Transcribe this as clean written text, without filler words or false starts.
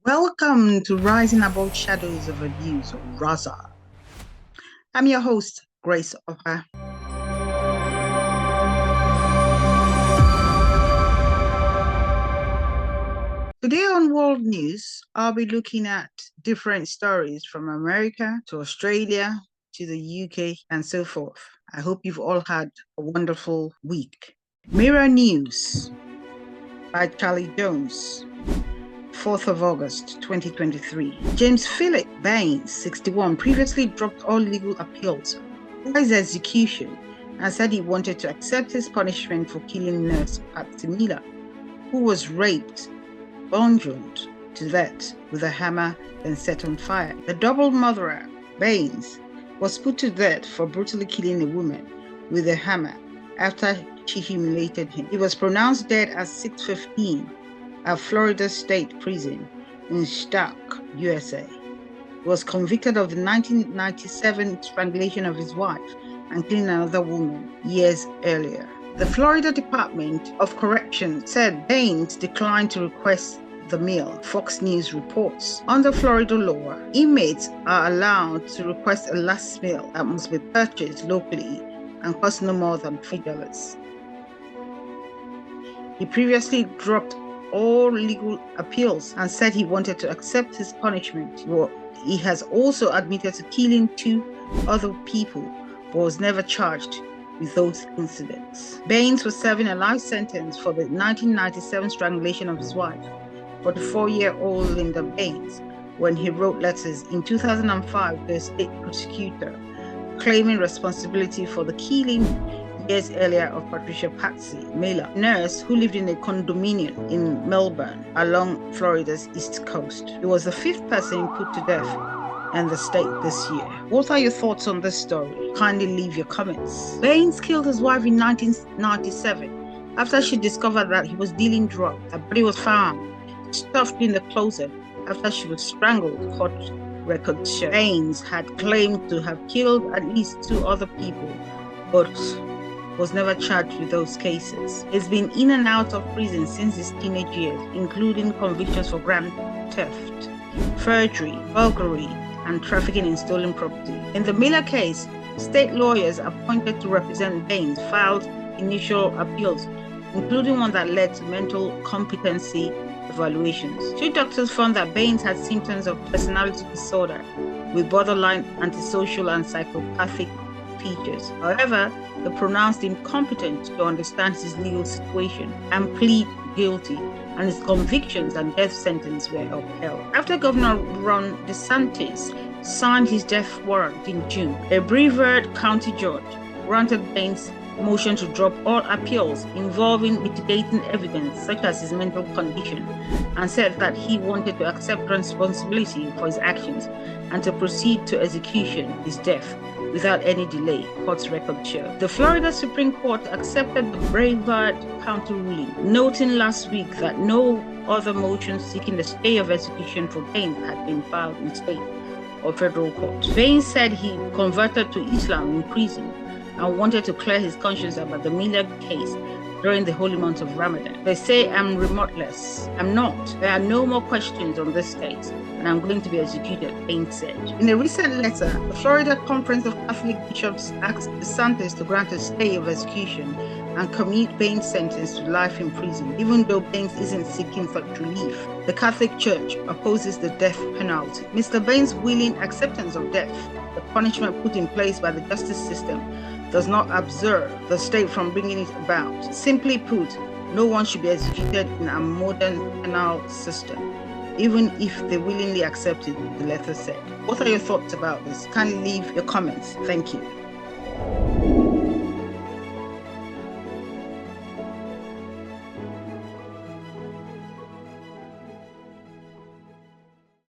Welcome to Rising Above Shadows of Abuse, or RASA. I'm your host, Grace Ovba. Today on World News, I'll be looking at different stories from America to Australia to the UK and so forth. I hope you've all had a wonderful week. Mirror News by Charlie Jones. 4th of August 2023. James Phillip Baines, 61, previously dropped all legal appeals for his execution and said he wanted to accept his punishment for killing nurse Pat Demila, who was raped, bludgeoned to death with a hammer and set on fire. The double murderer, Baines, was put to death for brutally killing a woman with a hammer after she humiliated him. He was pronounced dead at 6:15 at Florida State Prison in Stark, USA. He was convicted of the 1997 strangulation of his wife and killing another woman years earlier. The Florida Department of Corrections said Baines declined to request the meal, Fox News reports. Under Florida law, inmates are allowed to request a last meal that must be purchased locally and cost no more than $3. He previously dropped all legal appeals and said he wanted to accept his punishment. He has also admitted to killing 2 other people, but was never charged with those incidents. Baines was serving a life sentence for the 1997 strangulation of his wife, 44-year-old Linda Baines, when he wrote letters in 2005 to a state prosecutor claiming responsibility for the killing years earlier of Patricia Patsy Miller, a nurse who lived in a condominium in Melbourne along Florida's east coast. He was the 5th person put to death in the state this year. What are your thoughts on this story? Kindly leave your comments. Baines killed his wife in 1997 after she discovered that he was dealing drugs. Her body was found stuffed in the closet after she was strangled, court records show. Baines had claimed to have killed at least 2 other people, but was never charged with those cases. He's been in and out of prison since his teenage years, including convictions for grand theft, forgery, burglary, and trafficking in stolen property. In the Miller case, state lawyers appointed to represent Baines filed initial appeals, including one that led to mental competency evaluations. 2 doctors found that Baines had symptoms of personality disorder with borderline antisocial and psychopathic features. However, they pronounced him competent to understand his legal situation and plead guilty, and his convictions and death sentence were upheld. After Governor Ron DeSantis signed his death warrant in June, a Brevard County judge granted Baines' motion to drop all appeals involving mitigating evidence such as his mental condition, and said that he wanted to accept responsibility for his actions and to proceed to execution his death without any delay, court's records show. The Florida Supreme Court accepted the Brevard County ruling, noting last week that no other motion seeking the stay of execution for Baines had been filed in state or federal court. Baines said he converted to Islam in prison and wanted to clear his conscience about the Miller case during the holy month of Ramadan. They say I'm remorseless. I'm not. There are no more questions on this case, and I'm going to be executed, Baines said. In a recent letter, the Florida Conference of Catholic Bishops asked DeSantis to grant a stay of execution and commute Baines' sentence to life in prison, even though Baines isn't seeking such relief. The Catholic Church opposes the death penalty. Mr. Baines' willing acceptance of death, the punishment put in place by the justice system, does not absolve the state from bringing it about. Simply put, no one should be executed in a modern penal system, even if they willingly accept it, the letter said. What are your thoughts about this? Kindly leave your comments. Thank you.